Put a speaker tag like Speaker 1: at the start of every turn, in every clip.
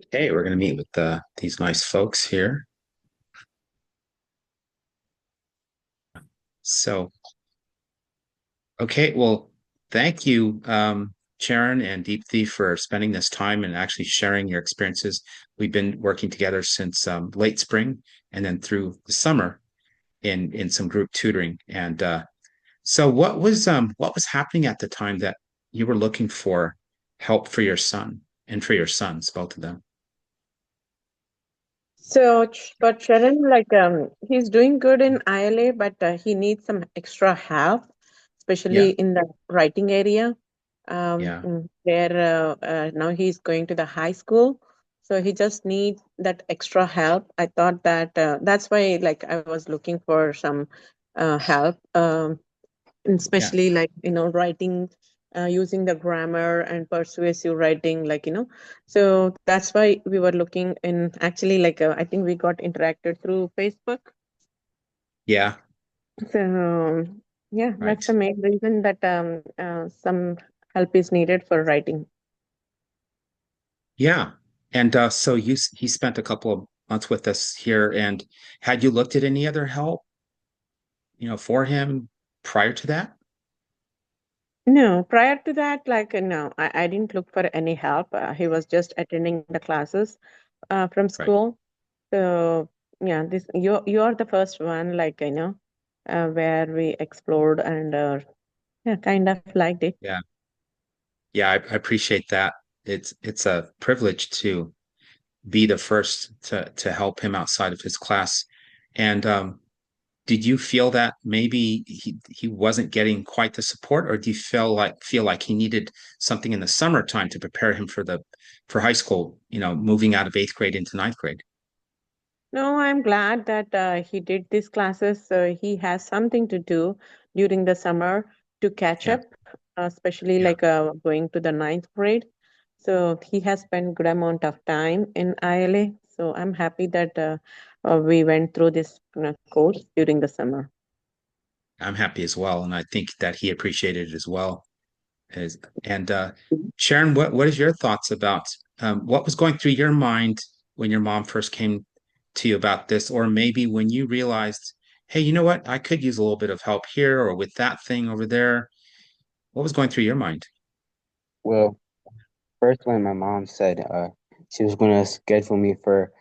Speaker 1: Okay, we're going to meet with these nice folks here. So, okay, well, thank you, Charan and Deepthi, for spending this time and actually sharing your experiences. We've been working together since late spring and then through the summer in some group tutoring. And so, what was happening at the time that you were looking for help for your son and for your sons, both of them?
Speaker 2: For Charan, he's doing good in ILA, but he needs some extra help, especially
Speaker 1: Yeah,
Speaker 2: in the writing area.
Speaker 1: yeah,
Speaker 2: Where now he's going to the high school, so he just needs that extra help. I thought that that's why, I was looking for some help.
Speaker 1: yeah.
Speaker 2: Especially writing, using the grammar and persuasive writing, so that's why we were looking in. Actually, I think we got interacted through Facebook.
Speaker 1: Yeah,
Speaker 2: So yeah, that's
Speaker 1: right.
Speaker 2: the main reason that some help is needed for writing.
Speaker 1: Yeah. And so he spent a couple of months with us here. And had you looked at any other help, for him prior to that?
Speaker 2: No, prior to that, no, I didn't look for any help. He was just attending the classes from
Speaker 1: Right.
Speaker 2: school. So yeah, this you're the first one, where we explored and yeah, kind of liked it.
Speaker 1: Yeah. Yeah, I appreciate that. It's a privilege to be the first to help him outside of his class. And did you feel that maybe he wasn't getting quite the support, or do you feel like he needed something in the summertime to prepare him for high school, moving out of eighth grade into ninth grade?
Speaker 2: No, I'm glad that he did these classes. So he has something to do during the summer to catch
Speaker 1: Yeah,
Speaker 2: up, especially
Speaker 1: yeah.
Speaker 2: going to the ninth grade. So he has spent good amount of time in ILA. So I'm happy that we went through this course during the summer.
Speaker 1: I'm happy as well, and I think that he appreciated it as well. As and Sharon, what is your thoughts about what was going through your mind when your mom first came to you about this, or maybe when you realized, hey, you know what, I could use a little bit of help here or with that thing over there. What was going through your mind?
Speaker 3: Well, first when my mom said she was going to schedule me for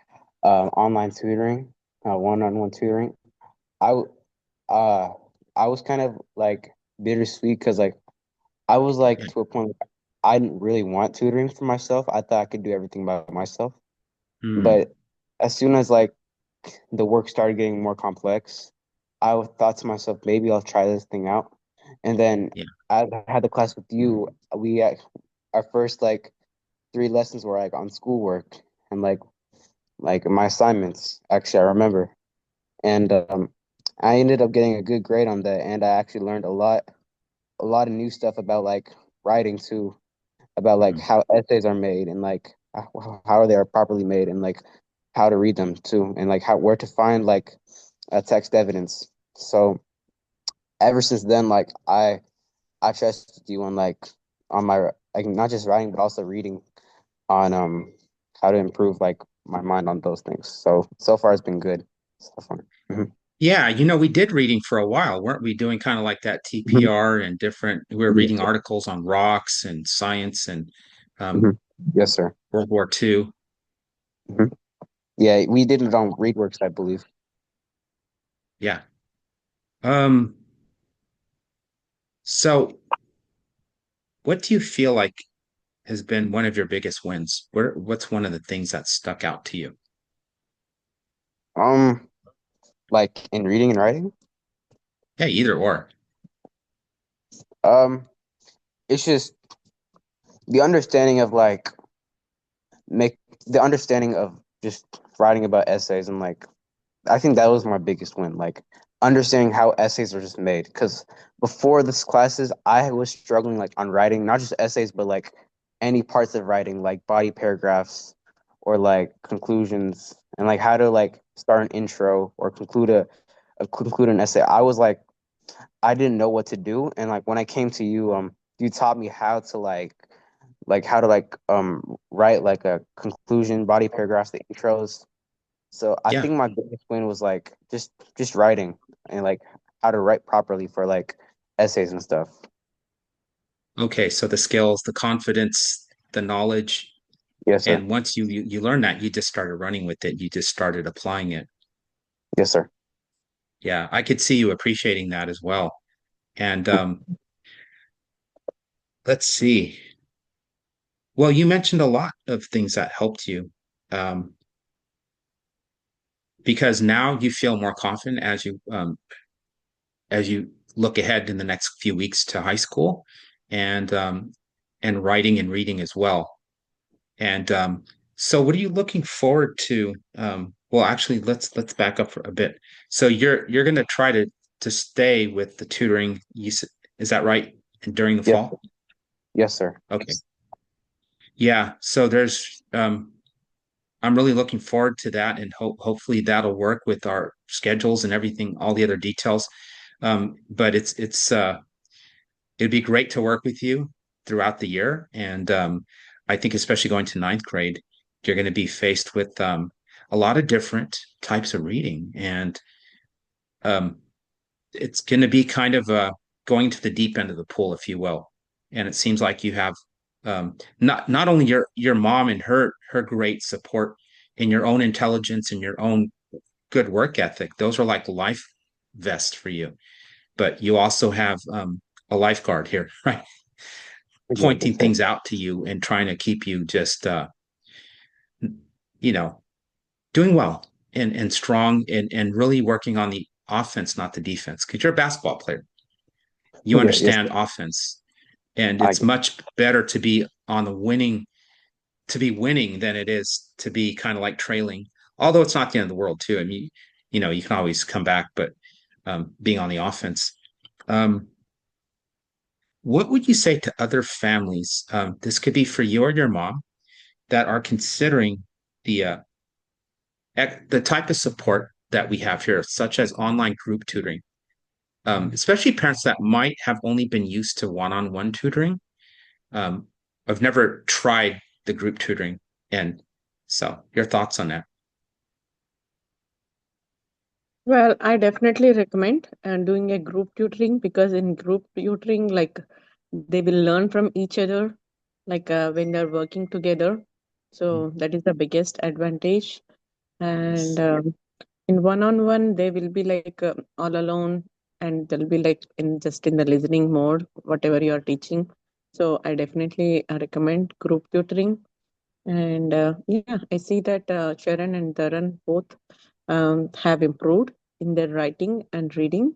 Speaker 3: online tutoring, one-on-one tutoring, I w- uh I was kind of like bittersweet because like I was like
Speaker 1: Yeah,
Speaker 3: to a point like, I didn't really want tutoring for myself. I thought I could do everything by myself.
Speaker 1: mm,
Speaker 3: But as soon as like the work started getting more complex, thought to myself, maybe I'll try this thing out. And then
Speaker 1: yeah,
Speaker 3: I had the class with you. Our first like three lessons were like on schoolwork and like my assignments. Actually, I remember, and I ended up getting a good grade on that, and I actually learned a lot of new stuff about like writing too, about like
Speaker 1: mm,
Speaker 3: how essays are made and like how they are properly made and like how to read them too, and like how where to find like text evidence. So ever since then, like I trusted you on on my like not just writing but also reading on how to improve like my mind on those things. So far it's been good. So far.
Speaker 1: yeah. We did reading for a while, weren't we? Doing kind of like that
Speaker 3: Mhm.
Speaker 1: TPR and different. We were
Speaker 3: Yes,
Speaker 1: reading
Speaker 3: sir.
Speaker 1: articles on rocks and science and um,
Speaker 3: Mhm. Yes, sir.
Speaker 1: World War II.
Speaker 3: Mhm. Yeah, we did it on ReadWorks, I believe.
Speaker 1: Yeah. Um, so what do you feel like has been one of your biggest wins? What's one of the things that stuck out to you?
Speaker 3: Um, like in reading and writing.
Speaker 1: Yeah, either or.
Speaker 3: Um, it's just the understanding of like make the understanding of just writing about essays and like I think that was my biggest win, like understanding how essays are just made. Because before this classes, I was struggling like on writing, not just essays, but like any parts of writing, like body paragraphs or like conclusions, and like how to like start an intro or conclude an essay. I was like, I didn't know what to do, and like when I came to you, you taught me how to like how to like write like a conclusion, body paragraphs, the intros. So I
Speaker 1: Yeah.
Speaker 3: think my biggest win was like just writing and like how to write properly for like essays and stuff.
Speaker 1: Okay. So the skills, the confidence, the knowledge,
Speaker 3: Yes, sir.
Speaker 1: and once you learn that, you just started running with it. You just started applying it.
Speaker 3: Yes, sir.
Speaker 1: Yeah, I could see you appreciating that as well. And let's see. Well, you mentioned a lot of things that helped you. Um, because now you feel more confident as you look ahead in the next few weeks to high school and writing and reading as well. And so what are you looking forward to? Well, actually, let's back up for a bit. So you're going to try to stay with the tutoring. Is that right? During the
Speaker 3: Yes,
Speaker 1: fall?
Speaker 3: yes, sir.
Speaker 1: Okay. Yeah. So there's I'm really looking forward to that, and hopefully that'll work with our schedules and everything, all the other details. But it'd be great to work with you throughout the year, and I think especially going to ninth grade, you're going to be faced with a lot of different types of reading, and um, it's going to be kind of going to the deep end of the pool, if you will. And it seems like you have not only your mom and her great support in your own intelligence and your own good work ethic. Those are like life vests for you. But you also have a lifeguard here, right?
Speaker 3: Yeah,
Speaker 1: Pointing
Speaker 3: yes, sir.
Speaker 1: things out to you and trying to keep you just you know doing well and strong and really working on the offense, not the defense. Because you're a basketball player, you
Speaker 3: Yeah, yes,
Speaker 1: understand
Speaker 3: sir.
Speaker 1: offense, and
Speaker 3: I
Speaker 1: it's
Speaker 3: get
Speaker 1: much better to be on the winning to be winning than it is to be kind of like trailing. Although it's not the end of the world too. I mean, you can always come back, but being on the offense. Um, what would you say to other families? This could be for you or your mom that are considering the the type of support that we have here, such as online group tutoring, especially parents that might have only been used to one-on-one tutoring. Um, I've never tried the group tutoring, and so your thoughts on that?
Speaker 2: Well, I definitely recommend doing a group tutoring, because in group tutoring, like they will learn from each other, like when they're working together. So that is the biggest advantage. And in one-on-one, they will be like all alone, and they'll be like in just in the listening mode, whatever you are teaching. So I definitely recommend group tutoring. And yeah, I see that Charan and Dharan both have improved in their writing and reading.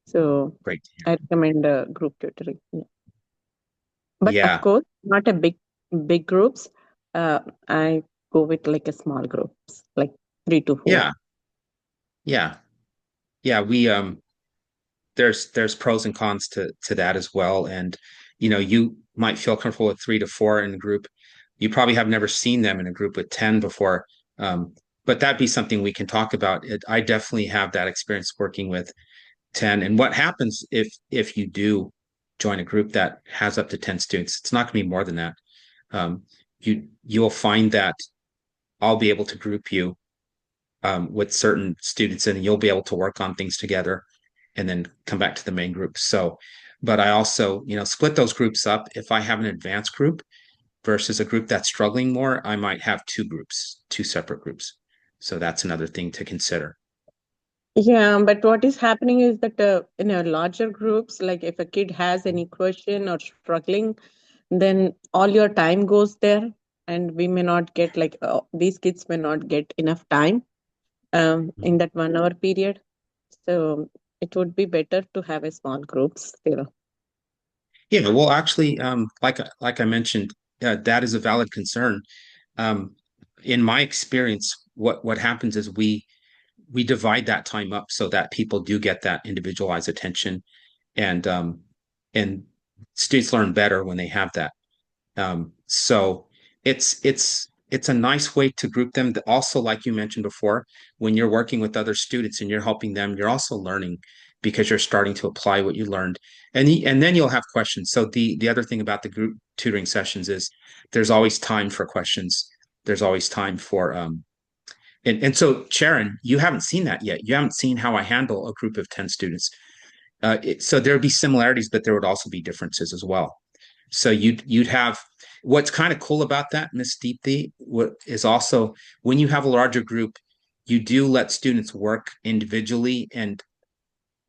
Speaker 2: So
Speaker 1: Great.
Speaker 2: I recommend group tutoring. Yeah. But of
Speaker 1: Yeah,
Speaker 2: course, not a big groups. Uh, I go with like a small groups, like 3 to 4.
Speaker 1: yeah, yeah, yeah. We there's pros and cons to that as well. And you might feel comfortable with 3 to 4 in a group. You probably have never seen them in a group with 10 before. But that'd be something we can talk about. I definitely have that experience working with 10. And what happens if you do join a group that has up to 10 students? It's not going to be more than that. Um, you'll find that I'll be able to group you with certain students, and you'll be able to work on things together and then come back to the main group. So, but I also, split those groups up. If I have an advanced group versus a group that's struggling more, I might have two groups, two separate groups. So that's another thing to consider.
Speaker 2: Yeah, but what is happening is that in a larger groups, like if a kid has any question or struggling, then all your time goes there, and we may not get like these kids may not get enough time in that 1 hour period. So it would be better to have a small group still.
Speaker 1: Yeah, well, actually, like I mentioned, that is a valid concern. Um, in my experience, what happens is we divide that time up so that people do get that individualized attention, and and students learn better when they have that. So it's a nice way to group them. Also, like you mentioned before, when you're working with other students and you're helping them, you're also learning because you're starting to apply what you learned. And then you'll have questions. So the other thing about the group tutoring sessions is there's always time for questions. There's always time for and so Charan, you haven't seen that yet. You haven't seen how I handle a group of 10 students. So there would be similarities, but there would also be differences as well. So you'd have what's kind of cool about that, Miss Deepthi, what is also when you have a larger group, you do let students work individually and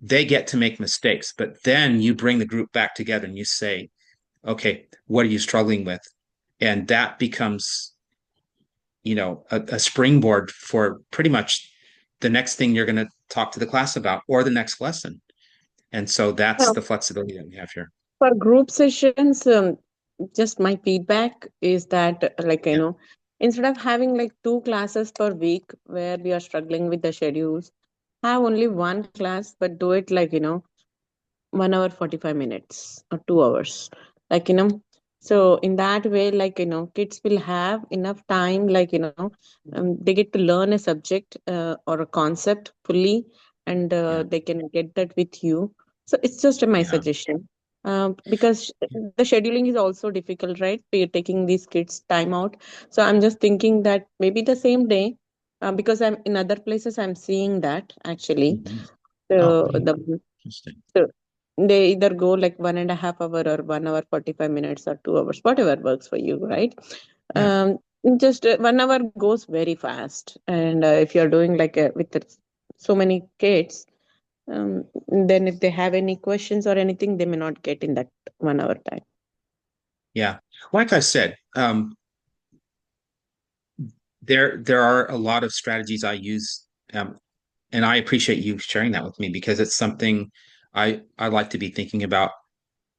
Speaker 1: they get to make mistakes, but then you bring the group back together and you say, okay, what are you struggling with? And that becomes, a springboard for pretty much the next thing you're going to talk to the class about or the next lesson. And so that's the flexibility that we have here.
Speaker 2: For group sessions, just my feedback is that,
Speaker 1: Yeah.
Speaker 2: instead of having like two classes per week where we are struggling with the schedules, have only one class, but do it like, 1 hour 45 minutes or 2 hours. Like, so in that way, like, kids will have enough time, like, they get to learn a subject or a concept fully, and
Speaker 1: Yeah.
Speaker 2: they can get that with you. So it's just my
Speaker 1: Yeah.
Speaker 2: suggestion. Because the scheduling is also difficult, right? We're taking these kids time out. So I'm just thinking that maybe the same day, because I'm in other places, I'm seeing that actually.
Speaker 1: Mhm. Oh,
Speaker 2: So the
Speaker 1: interesting.
Speaker 2: so they either go like 1.5 hour or 1 hour 45 minutes or 2 hours, whatever works for you, right?
Speaker 1: Yeah.
Speaker 2: Just 1 hour goes very fast, and if you're doing like so many kids, then if they have any questions or anything, they may not get in that 1 hour time.
Speaker 1: Yeah. Like I said, there are a lot of strategies I use, and I appreciate you sharing that with me because it's something I like to be thinking about.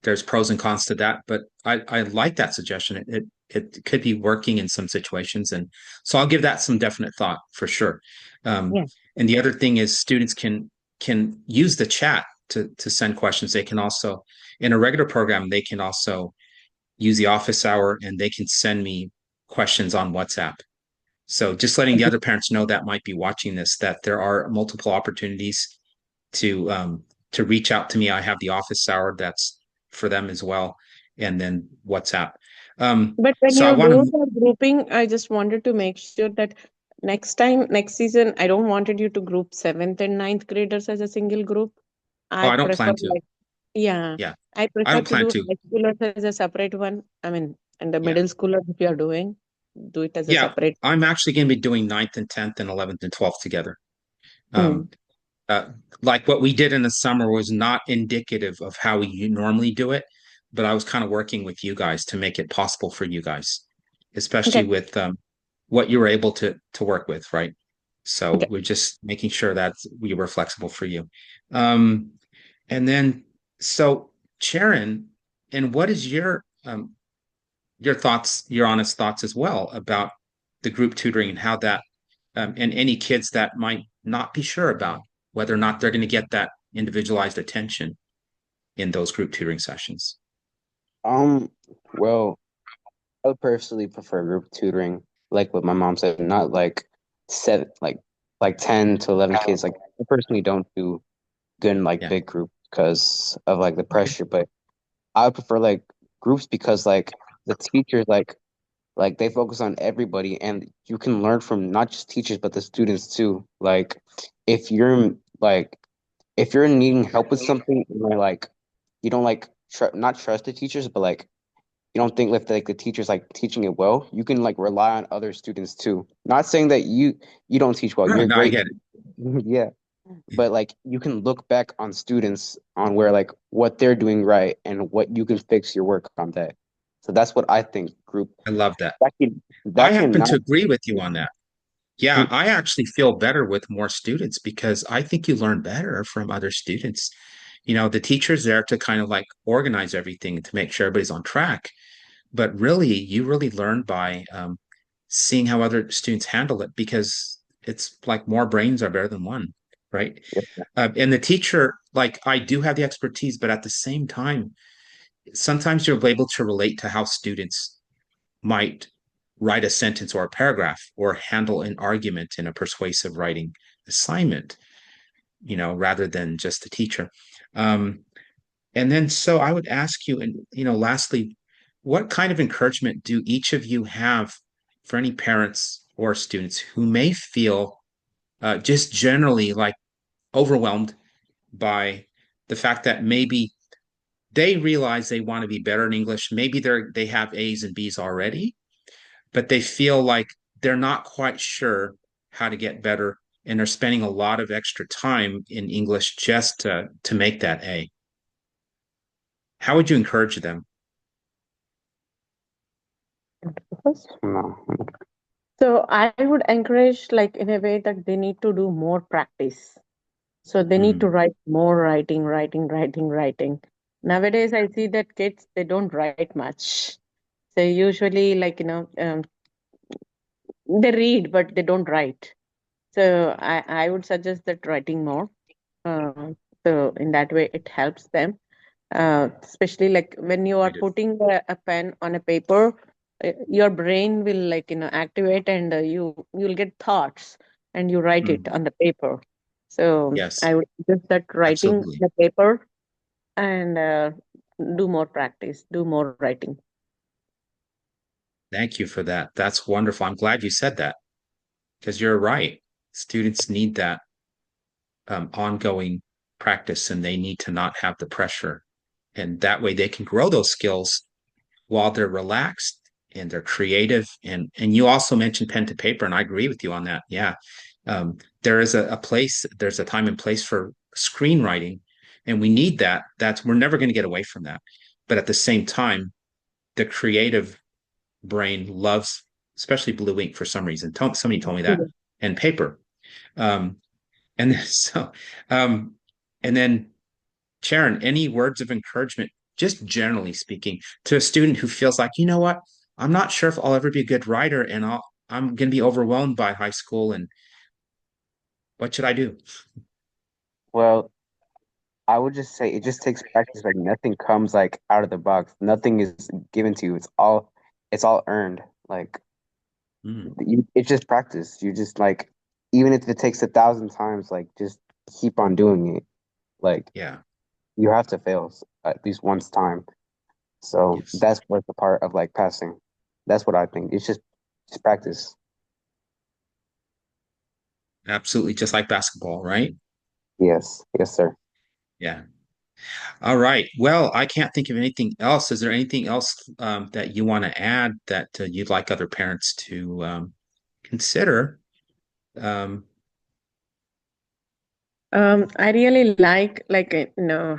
Speaker 1: There's pros and cons to that, but I like that suggestion. It could be working in some situations, and so I'll give that some definite thought for sure. Um,
Speaker 2: Yeah.
Speaker 1: and the other thing is students can use the chat to send questions. They can also in a regular program they can also use the office hour and they can send me questions on WhatsApp. So just letting the other parents know that might be watching this that there are multiple opportunities to reach out to me. I have the office hour that's for them as well, and then WhatsApp.
Speaker 2: But when
Speaker 1: So I
Speaker 2: you
Speaker 1: want
Speaker 2: do
Speaker 1: to.
Speaker 2: the grouping, I just wanted to make sure that next season, I don't wanted you to group seventh and ninth graders as a single group.
Speaker 1: Oh,
Speaker 2: I
Speaker 1: I don't
Speaker 2: prefer
Speaker 1: plan to.
Speaker 2: like, yeah,
Speaker 1: Yeah,
Speaker 2: I
Speaker 1: I
Speaker 2: prefer
Speaker 1: don't
Speaker 2: to
Speaker 1: plan
Speaker 2: do
Speaker 1: to.
Speaker 2: high schoolers as a separate one. I mean, and the
Speaker 1: Yeah,
Speaker 2: middle schoolers, if you are doing, do it as a
Speaker 1: yeah.
Speaker 2: separate.
Speaker 1: I'm actually going to be doing ninth and 10th and 11th and 12th together.
Speaker 2: Mm.
Speaker 1: Um, uh, like what we did in the summer was not indicative of how we normally do it, but I was kind of working with you guys to make it possible for you guys, especially
Speaker 2: Okay.
Speaker 1: with what you were able to work with, right? So
Speaker 2: Okay.
Speaker 1: we're just making sure that we were flexible for you. Um, and then, so Charan, and what is your thoughts, your honest thoughts as well about the group tutoring and how that and any kids that might not be sure about whether or not they're going to get that individualized attention in those group tutoring sessions.
Speaker 3: Um, well, I would personally prefer group tutoring, like what my mom said, not like seven, like 10 to 11 kids. Like I personally don't do good in like
Speaker 1: Yeah.
Speaker 3: big groups because of like the
Speaker 1: Okay.
Speaker 3: pressure, but I would prefer like groups because like the teachers like they focus on everybody and you can learn from not just teachers but the students too. Like if you're like if you're needing help with something and you're like you don't like not trust the teachers but like you don't think if like the teacher's like teaching it well, you can like rely on other students too. Not saying that you don't teach well.
Speaker 1: No,
Speaker 3: You're
Speaker 1: no, I
Speaker 3: great.
Speaker 1: get it.
Speaker 3: Yeah. But like you can look back on students on where like what they're doing right and what you can fix your work on that. So that's what I think group
Speaker 1: I love that. I
Speaker 3: that can
Speaker 1: happen
Speaker 3: not
Speaker 1: to agree with you on that. Yeah, I actually feel better with more students because I think you learn better from other students. The teacher's there to kind of like organize everything to make sure everybody's on track. But really, you really learn by seeing how other students handle it because it's like more brains are better than one, right? And the teacher, like I do have the expertise, but at the same time, sometimes you're able to relate to how students might write a sentence or a paragraph or handle an argument in a persuasive writing assignment. rather than just the teacher. Um, and then, so I would ask you, and lastly, what kind of encouragement do each of you have for any parents or students who may feel just generally like overwhelmed by the fact that maybe they realize they want to be better in English. Maybe they have A's and B's already, but they feel like they're not quite sure how to get better, and they're spending a lot of extra time in English just to make that A. How would you encourage them?
Speaker 3: No.
Speaker 2: So I would encourage, like, in a way that they need to do more practice. So they need to
Speaker 1: Mm,
Speaker 2: write more, writing. Nowadays, I see that kids, they don't write much. So usually, like, they read, but they don't write. So I would suggest that writing more. Uh, so in that way, it helps them. Especially like when you are
Speaker 1: creative.
Speaker 2: putting a pen on a paper, your brain will, like, activate, and you'll get thoughts, and you write it
Speaker 1: Mm,
Speaker 2: on the paper. So
Speaker 1: yes,
Speaker 2: I would suggest that writing on
Speaker 1: absolutely.
Speaker 2: the paper, and do more practice, do more writing.
Speaker 1: Thank you for that. That's wonderful. I'm glad you said that because you're right. Students need that ongoing practice, and they need to not have the pressure. And that way they can grow those skills while they're relaxed and they're creative. And you also mentioned pen to paper, and I agree with you on that. Yeah. There is a place, there's a time and place for screenwriting, and we need that. We're never going to get away from that. But at the same time, the creative brain loves, especially blue ink for some reason. Somebody told me that,
Speaker 2: Mhm.
Speaker 1: and paper. Um, and then, so, um, and then Charan, any words of encouragement, just generally speaking, to a student who feels like, you know what, I'm not sure if I'll ever be a good writer, and I'm going to be overwhelmed by high school, and what should I do?
Speaker 3: Well, I would just say it just takes practice. Like nothing comes like out of the box. Nothing is given to you. It's all earned. Like
Speaker 1: Mm,
Speaker 3: it's just practice. You just like even if it takes 1,000 times, like just keep on doing it. Like
Speaker 1: yeah,
Speaker 3: you have to fail at least once time. So
Speaker 1: yes,
Speaker 3: that's what's the part of like passing. That's what I think. It's just practice.
Speaker 1: absolutely, just like basketball, right?
Speaker 3: Yes, yes, sir.
Speaker 1: Yeah. All right. Well, I can't think of anything else. Is there anything else that you want to add that you'd like other parents to consider? Um,
Speaker 2: I really like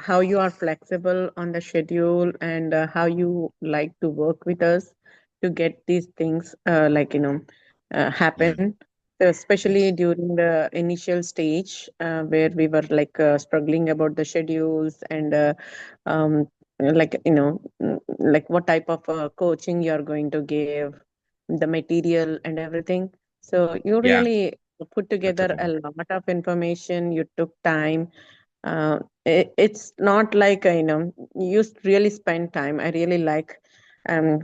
Speaker 2: how you are flexible on the schedule, and how you like to work with us to get these things
Speaker 1: yeah.
Speaker 2: happen. So especially
Speaker 1: Yes.
Speaker 2: during the initial stage, where we were like struggling about the schedules, and um, like what type of coaching you're going to give, the material and everything. So you
Speaker 1: Yeah.
Speaker 2: really put
Speaker 1: That took
Speaker 2: together
Speaker 1: a
Speaker 2: a
Speaker 1: while.
Speaker 2: lot of information. You took time. It's not like you really spend time. I really like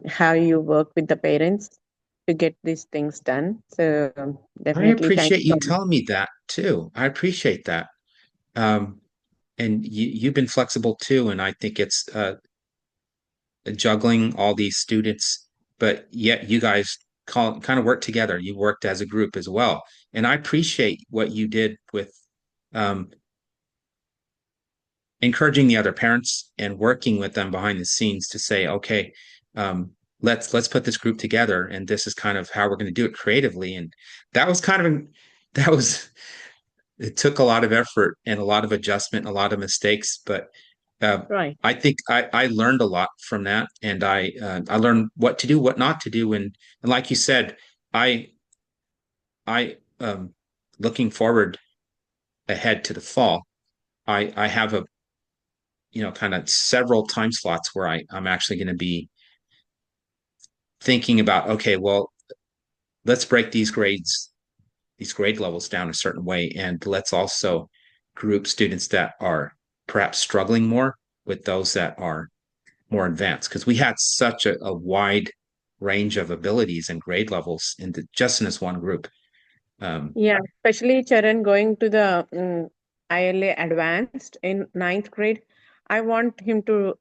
Speaker 2: how you work with the parents to get these things done. So
Speaker 1: I
Speaker 2: definitely thank
Speaker 1: appreciate
Speaker 2: you
Speaker 1: you
Speaker 2: so much.
Speaker 1: telling me that too. I appreciate that. Um, and you've been flexible too, and I think it's juggling all these students, but yet you guys kind of work together. You worked as a group as well, and I appreciate what you did with um, encouraging the other parents and working with them behind the scenes to say, okay, um, let's put this group together, and this is kind of how we're going to do it creatively. And that was kind of that was it took a lot of effort and a lot of adjustment, and a lot of mistakes, but uh,
Speaker 2: Right.
Speaker 1: I think I learned a lot from that, and I learned what to do, what not to do, and like you said, I I looking forward ahead to the fall. I have a kind of several time slots where I'm actually going to be thinking about, okay, well, let's break these grade levels down a certain way, and let's also group students that are perhaps struggling more with those that are more advanced, because we had such a wide range of abilities and grade levels just in this one group. Um,
Speaker 2: Yeah, especially Charan, going to the ILA advanced in ninth grade. I want him to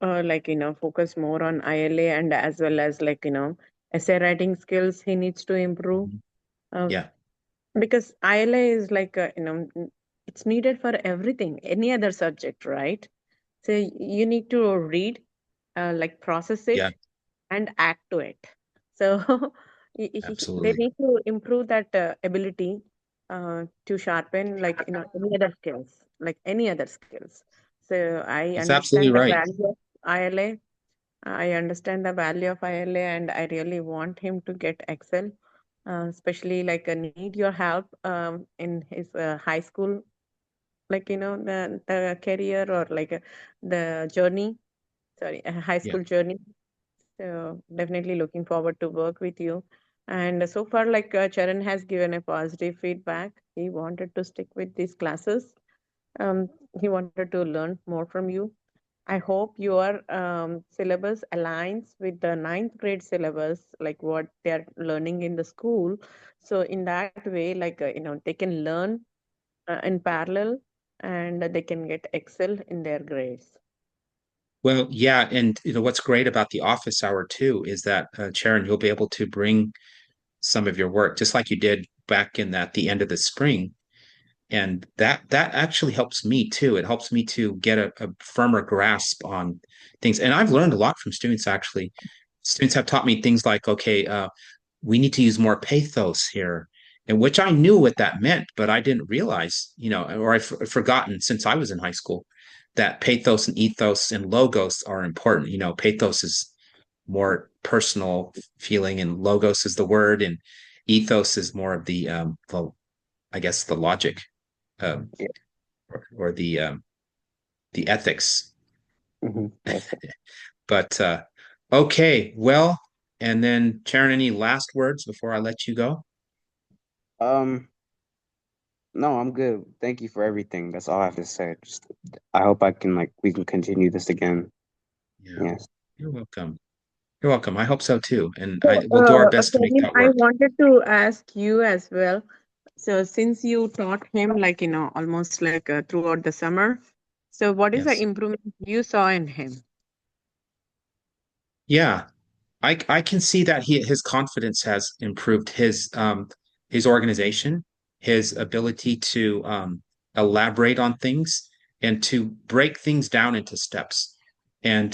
Speaker 2: focus more on ILA, and as well as essay writing skills he needs to improve.
Speaker 1: Mhm.
Speaker 2: Uh,
Speaker 1: Yeah,
Speaker 2: because ILA is it's needed for everything, any other subject, right? So you need to read, process
Speaker 1: yeah,
Speaker 2: it, and act to it. So they
Speaker 1: absolutely.
Speaker 2: need to improve that ability to sharpen any other skills, like any other skills. So I
Speaker 1: That's absolutely
Speaker 2: understand the
Speaker 1: right.
Speaker 2: value of ILA. I understand the value of ILA, and I really want him to get Excel, especially need your help in his high school, the career, or the journey. Sorry, high
Speaker 1: Yeah.
Speaker 2: school journey. So definitely looking forward to work with you. And so far, Charan has given a positive feedback. He wanted to stick with these classes. Um, he wanted to learn more from you. I hope your syllabus aligns with the ninth grade syllabus, like what they're learning in the school. So in that way, they can learn in parallel, and they can get excel in their grades.
Speaker 1: Well, yeah, and what's great about the office hour too is that Sharon, you'll be able to bring some of your work, just like you did back in that the end of the spring. And that actually helps me too. It helps me to get a firmer grasp on things. And I've learned a lot from students actually. Students have taught me things like, okay, we need to use more pathos here, and which I knew what that meant, but I didn't realize, or I've forgotten since I was in high school that pathos and ethos and logos are important. Pathos is more personal feeling, and logos is the word, and ethos is more of the I guess the logic, um,
Speaker 3: Yeah.
Speaker 1: or the ethics.
Speaker 3: Yes.
Speaker 1: But okay, well, and then Sharon, any last words before I let you go?
Speaker 3: Um, no, I'm good. Thank you for everything. That's all I have to say. Just, I hope I can we can continue this again.
Speaker 1: Yeah,
Speaker 3: Yes.
Speaker 1: you're welcome. You're welcome. I hope so too. And
Speaker 2: So,
Speaker 1: I will do our best to make
Speaker 2: Praveen,
Speaker 1: that
Speaker 2: I
Speaker 1: work.
Speaker 2: wanted to ask you as well. So, since you taught him, almost throughout the summer, so what is the
Speaker 1: Yes.
Speaker 2: improvement you saw in him?
Speaker 1: Yeah. I can see that his confidence has improved, his organization, his ability to elaborate on things and to break things down into steps. And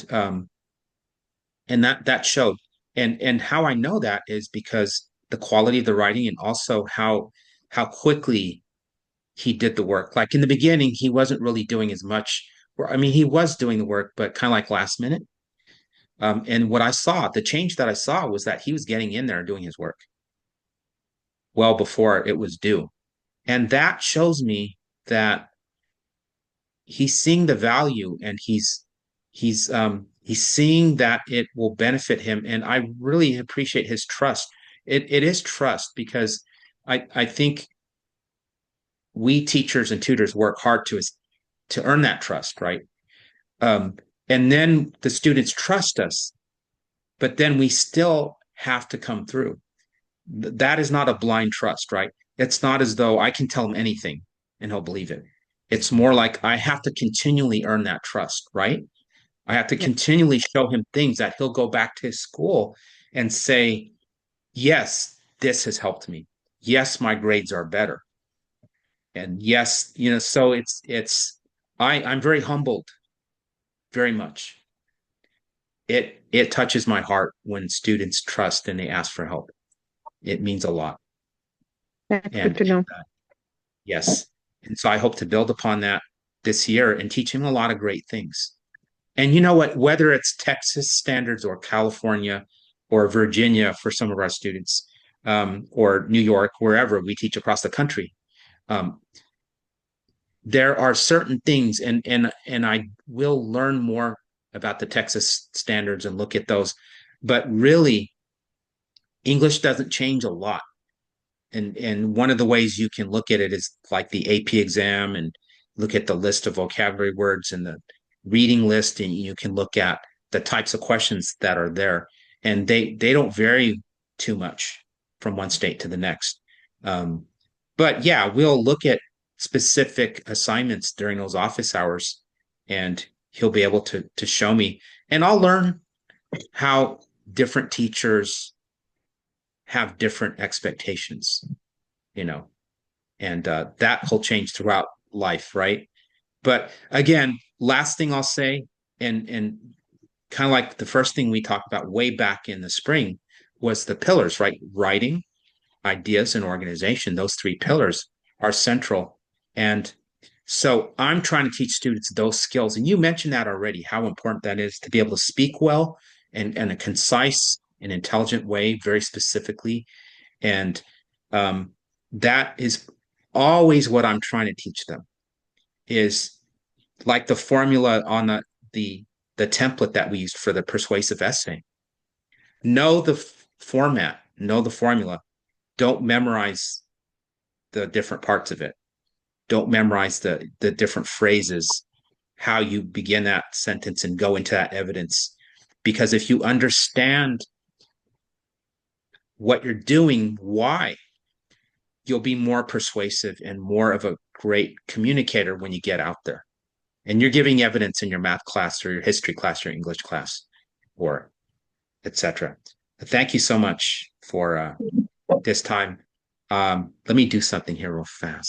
Speaker 1: that showed. And how I know that is because the quality of the writing, and also how quickly he did the work. Like in the beginning, he wasn't really doing as much. I mean, he was doing the work, but kind of like last minute. And what I saw, the change that I saw was that he was getting in there and doing his work well before it was due. And that shows me that he's seeing the value, and he's seeing that it will benefit him. And I really appreciate his trust. It is trust, because I think we teachers and tutors work hard to earn that trust, right? Um, and then the students trust us, but then we still have to come through. That is not a blind trust, right? It's not as though I can tell him anything and he'll believe it. It's more like I have to continually earn that trust, right? I have to
Speaker 2: Yeah.
Speaker 1: continually show him things that he'll go back to his school and say, yes, this has helped me. Yes, my grades are better. And yes, so I'm very humbled, very much. It touches my heart when students trust and they ask for help. It means a lot.
Speaker 2: That's good
Speaker 1: And
Speaker 2: to know.
Speaker 1: yes. And so I hope to build upon that this year and teach him a lot of great things. And you know what? Whether it's Texas standards or California or Virginia for some of our students, or New York, wherever we teach across the country, um, there are certain things, and I will learn more about the Texas standards and look at those. But really, English doesn't change a lot. And one of the ways you can look at it is like the AP exam, and look at the list of vocabulary words and the reading list, and you can look at the types of questions that are there, and they don't vary too much from one state to the next. um, but yeah, we'll look at specific assignments during those office hours, and he'll be able to show me, and I'll learn how different teachers have different expectations, you know, and that will change throughout life, right? But again, last thing I'll say, and kind of like the first thing we talked about way back in the spring was the pillars, right? Writing, ideas, and organization. Those three pillars are central. And so I'm trying to teach students those skills. And you mentioned that already, how important that is to be able to speak well and a concise and intelligent way, very specifically. And that is always what I'm trying to teach them is like the formula on the template that we used for the persuasive essay. Know the format, know the formula. Don't memorize the different parts of it. Don't memorize the different phrases, how you begin that sentence and go into that evidence. Because if you understand what you're doing, why, you'll be more persuasive and more of a great communicator when you get out there. And you're giving evidence in your math class or your history class or English class or etc. Thank you so much for this time. Let me do something here real fast.